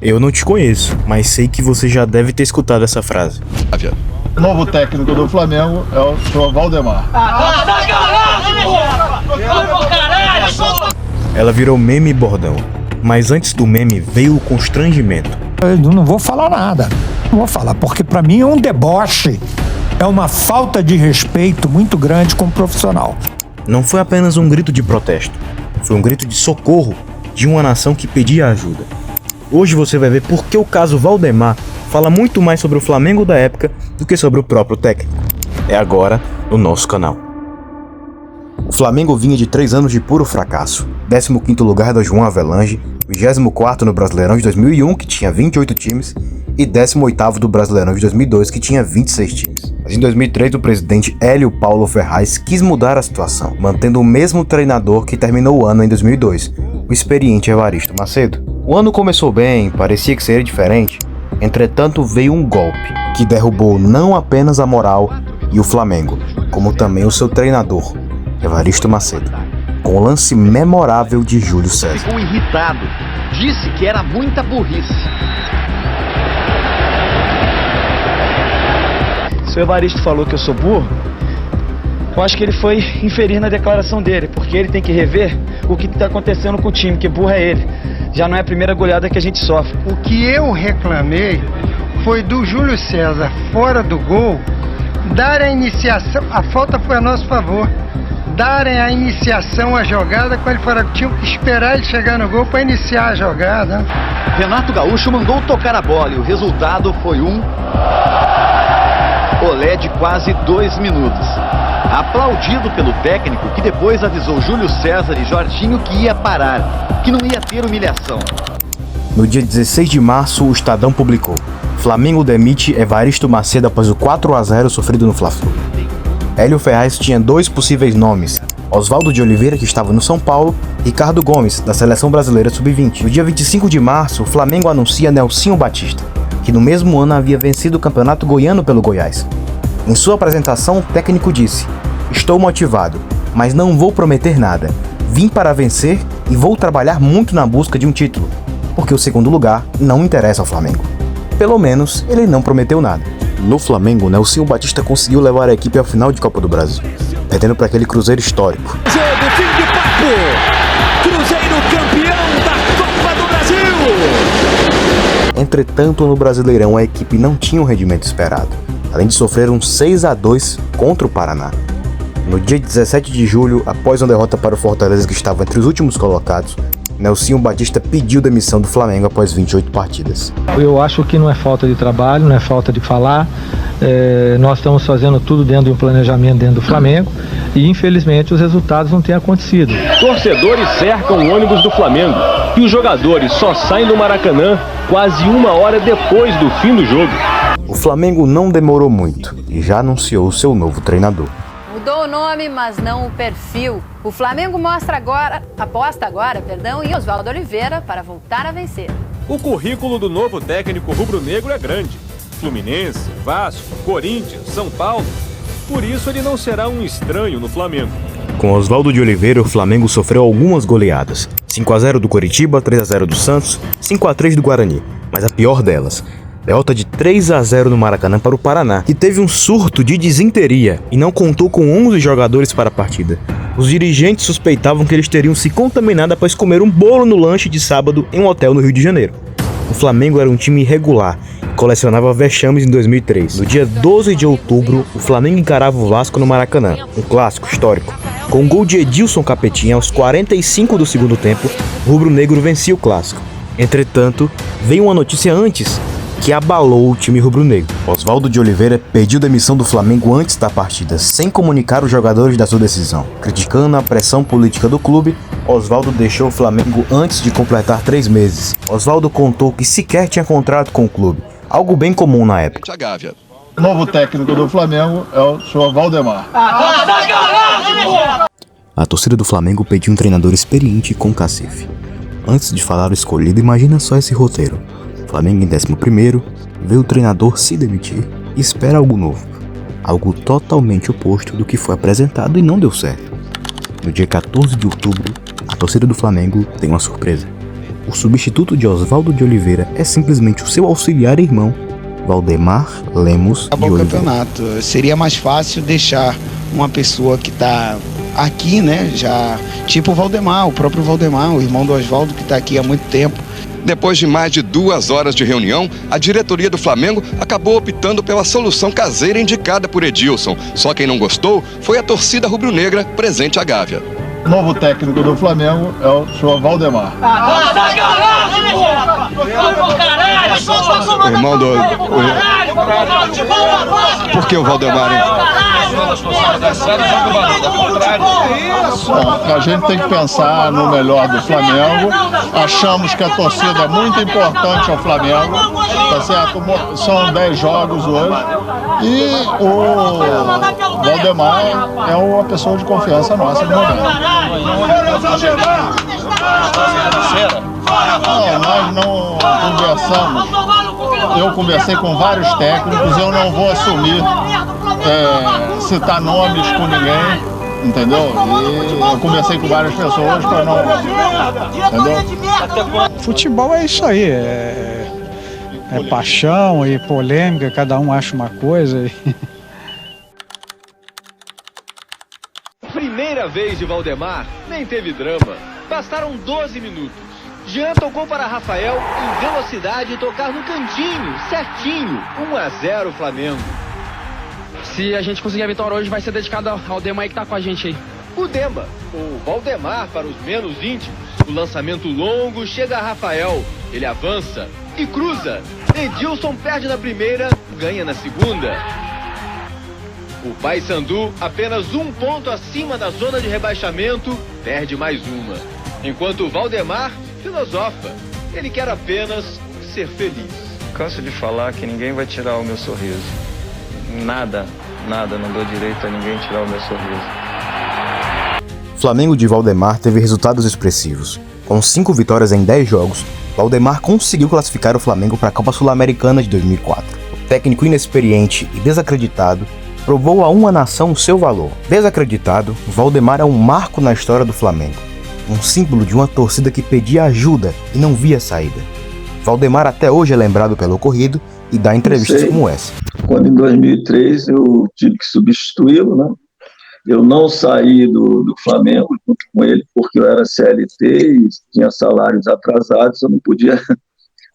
Eu não te conheço, mas sei que você já deve ter escutado essa frase. O novo técnico do Flamengo é o senhor Valdemar. Ela virou meme e bordão, mas antes do meme veio o constrangimento. Eu não vou falar nada, não vou falar, porque pra mim é um deboche, é uma falta de respeito muito grande com o profissional. Não foi apenas um grito de protesto, foi um grito de socorro de uma nação que pedia ajuda. Hoje você vai ver por que o caso Valdemar fala muito mais sobre o Flamengo da época do que sobre o próprio técnico. É agora no nosso canal. O Flamengo vinha de 3 anos de puro fracasso. 15º lugar da João Avelange, 24º no Brasileirão de 2001, que tinha 28 times, e 18º do Brasileirão de 2002, que tinha 26 times. Mas em 2003, o presidente Hélio Paulo Ferraz quis mudar a situação, mantendo o mesmo treinador que terminou o ano em 2002, o experiente Evaristo Macedo. O ano começou bem, parecia que seria diferente. Entretanto, veio um golpe que derrubou não apenas a moral e o Flamengo, como também o seu treinador, Evaristo Macedo, com o lance memorável de Júlio César. Ficou irritado, disse que era muita burrice. Se o Evaristo falou que eu sou burro, eu acho que ele foi inferir na declaração dele, porque ele tem que rever o que está acontecendo com o time, que burro é ele. Já não é a primeira goleada que a gente sofre. O que eu reclamei foi do Júlio César, fora do gol, dar a iniciação, a falta foi a nosso favor, darem a iniciação à jogada quando ele fora, tinham que esperar ele chegar no gol para iniciar a jogada. Renato Gaúcho mandou tocar a bola e o resultado foi um olé de quase 2 minutos. Aplaudido pelo técnico, que depois avisou Júlio César e Jorginho que ia parar, que não ia ter humilhação. No dia 16 de março, o Estadão publicou: Flamengo demite Evaristo Macedo após o 4-0 sofrido no Fla-Flu. Hélio Ferraz tinha 2 possíveis nomes: Oswaldo de Oliveira, que estava no São Paulo, e Ricardo Gomes, da Seleção Brasileira Sub-20. No dia 25 de março, o Flamengo anuncia Nelsinho Batista, que no mesmo ano havia vencido o Campeonato Goiano pelo Goiás. Em sua apresentação, o técnico disse: estou motivado, mas não vou prometer nada. Vim para vencer e vou trabalhar muito na busca de um título, porque o segundo lugar não interessa ao Flamengo. Pelo menos, ele não prometeu nada. No Flamengo, Nelsinho Batista conseguiu levar a equipe ao final de Copa do Brasil, perdendo para aquele Cruzeiro histórico. Jogo, fim de papo! Cruzeiro campeão da Copa do Brasil! Entretanto, no Brasileirão, a equipe não tinha o rendimento esperado, além de sofrer um 6-2 contra o Paraná. No dia 17 de julho, após uma derrota para o Fortaleza, que estava entre os últimos colocados, Nelsinho Batista pediu demissão do Flamengo após 28 partidas. Eu acho que não é falta de trabalho, não é falta de falar. Nós estamos fazendo tudo dentro de um planejamento dentro do Flamengo e infelizmente os resultados não têm acontecido. Torcedores cercam o ônibus do Flamengo e os jogadores só saem do Maracanã quase 1 hora depois do fim do jogo. O Flamengo não demorou muito e já anunciou seu novo treinador. Mudou o nome, mas não o perfil. O Flamengo aposta agora, em Oswaldo Oliveira para voltar a vencer. O currículo do novo técnico rubro-negro é grande. Fluminense, Vasco, Corinthians, São Paulo. Por isso ele não será um estranho no Flamengo. Com Oswaldo de Oliveira, o Flamengo sofreu algumas goleadas. 5-0 do Coritiba, 3-0 do Santos, 5-3 do Guarani. Mas a pior delas, derrota de 3-0 no Maracanã para o Paraná, que teve um surto de disenteria e não contou com 11 jogadores para a partida. Os dirigentes suspeitavam que eles teriam se contaminado após comer um bolo no lanche de sábado em um hotel no Rio de Janeiro. O Flamengo era um time irregular e colecionava vexames em 2003. No dia 12 de outubro, o Flamengo encarava o Vasco no Maracanã, um clássico histórico. Com um gol de Edilson Capetinha aos 45 do segundo tempo, o rubro-negro vencia o clássico. Entretanto, veio uma notícia antes que abalou o time rubro-negro. Oswaldo de Oliveira pediu demissão do Flamengo antes da partida, sem comunicar os jogadores da sua decisão. Criticando a pressão política do clube, Oswaldo deixou o Flamengo antes de completar 3 meses. Oswaldo contou que sequer tinha contrato com o clube, algo bem comum na época. O novo técnico do Flamengo é o senhor Valdemar. A torcida do Flamengo pediu um treinador experiente com cacife. Antes de falar o escolhido, imagina só esse roteiro. Flamengo em 11º, vê o treinador se demitir e espera algo novo. Algo totalmente oposto do que foi apresentado e não deu certo. No dia 14 de outubro, a torcida do Flamengo tem uma surpresa. o substituto de Oswaldo de Oliveira é simplesmente o seu auxiliar e irmão, Valdemar Lemos de Acabou o Oliveira. campeonato. Seria mais fácil deixar uma pessoa que está aqui, né? Já, tipo o Valdemar, o próprio Valdemar, o irmão do Oswaldo, que está aqui há muito tempo. Depois de mais de 2 horas de reunião, a diretoria do Flamengo acabou optando pela solução caseira indicada por Edilson. Só quem não gostou foi a torcida rubro-negra presente à Gávea. O novo técnico do Flamengo é o senhor Valdemar. O irmão do... Por que o Valdemar, hein? Bom, a gente tem que pensar no melhor do Flamengo. Achamos que a torcida é muito importante ao Flamengo, tá certo? São 10 jogos hoje e o Valdemar é uma pessoa de confiança nossa no momento. Não, nós não conversamos. Eu conversei com vários técnicos, eu não vou assumir citar nomes com ninguém, entendeu? E eu conversei com várias pessoas para não... Entendeu? Futebol é isso aí, é paixão e polêmica, cada um acha uma coisa. Primeira vez de Valdemar, nem teve drama. Bastaram 12 minutos. Jean tocou para Rafael em velocidade e tocar no cantinho, certinho. 1-0 Flamengo. Se a gente conseguir a vitória hoje, vai ser dedicado ao Dema aí que tá com a gente aí. O Dema, ou Valdemar para os menos íntimos. O lançamento longo chega a Rafael. Ele avança e cruza. Edilson perde na primeira, ganha na segunda. O Paysandu, apenas 1 ponto acima da zona de rebaixamento, perde mais uma. Enquanto o Valdemar filosofa. Ele quer apenas ser feliz. Canso de falar que ninguém vai tirar o meu sorriso. Nada não dou direito a ninguém tirar o meu sorriso. Flamengo de Valdemar teve resultados expressivos. Com 5 vitórias em 10 jogos, Valdemar conseguiu classificar o Flamengo para a Copa Sul-Americana de 2004. O técnico inexperiente e desacreditado provou a uma nação o seu valor. Desacreditado, Valdemar é um marco na história do Flamengo. Um símbolo de uma torcida que pedia ajuda e não via saída. Valdemar até hoje é lembrado pelo ocorrido e dá entrevistas como essa. Quando em 2003 eu tive que substituí-lo, né? Eu não saí do Flamengo junto com ele porque eu era CLT e tinha salários atrasados, eu não podia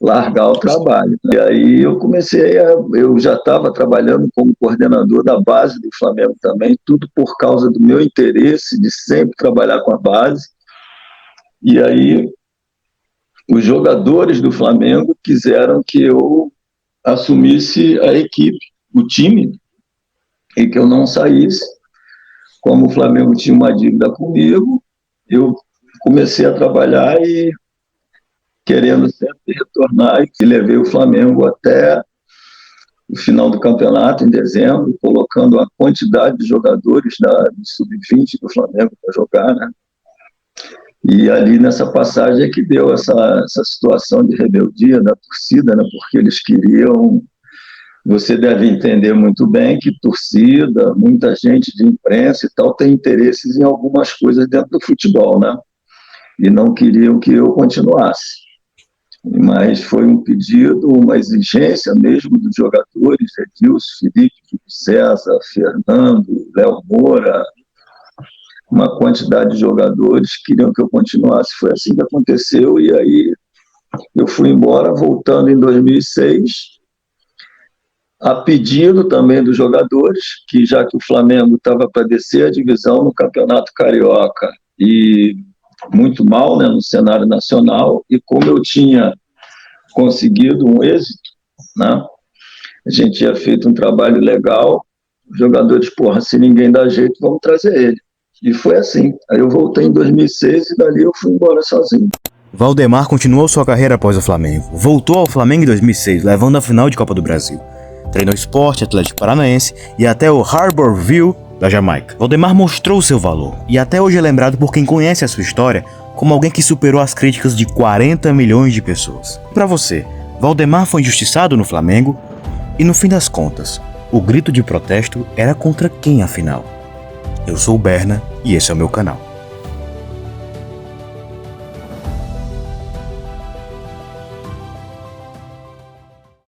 largar o trabalho. E aí eu já estava trabalhando como coordenador da base do Flamengo também, tudo por causa do meu interesse de sempre trabalhar com a base. E aí os jogadores do Flamengo quiseram que eu assumisse a equipe, o time, e que eu não saísse. Como o Flamengo tinha uma dívida comigo, eu comecei a trabalhar e querendo sempre retornar, e levei o Flamengo até o final do campeonato, em dezembro, colocando a quantidade de jogadores do Sub-20 do Flamengo para jogar, né? E ali nessa passagem é que deu essa situação de rebeldia da torcida, né? Porque eles queriam... Você deve entender muito bem que torcida, muita gente de imprensa e tal, tem interesses em algumas coisas dentro do futebol, né? E não queriam que eu continuasse. Mas foi um pedido, uma exigência mesmo dos jogadores, Edilson, Felipe, César, Fernando, Léo Moura, uma quantidade de jogadores que queriam que eu continuasse. Foi assim que aconteceu, e aí eu fui embora, voltando em 2006, a pedido também dos jogadores, que já que o Flamengo estava para descer a divisão no Campeonato Carioca e muito mal, né, no cenário nacional, e como eu tinha conseguido um êxito, né, a gente tinha feito um trabalho legal, os jogadores, se ninguém dá jeito, vamos trazer ele. E foi assim. Aí eu voltei em 2006 e dali eu fui embora sozinho. Valdemar continuou sua carreira após o Flamengo. Voltou ao Flamengo em 2006, levando a final de Copa do Brasil. Treinou Sport, Atlético Paranaense e até o Harbourville da Jamaica. Valdemar mostrou seu valor e até hoje é lembrado por quem conhece a sua história como alguém que superou as críticas de 40 milhões de pessoas. Para você, Valdemar foi injustiçado no Flamengo? E no fim das contas, o grito de protesto era contra quem afinal? Eu sou o Berna e esse é o meu canal.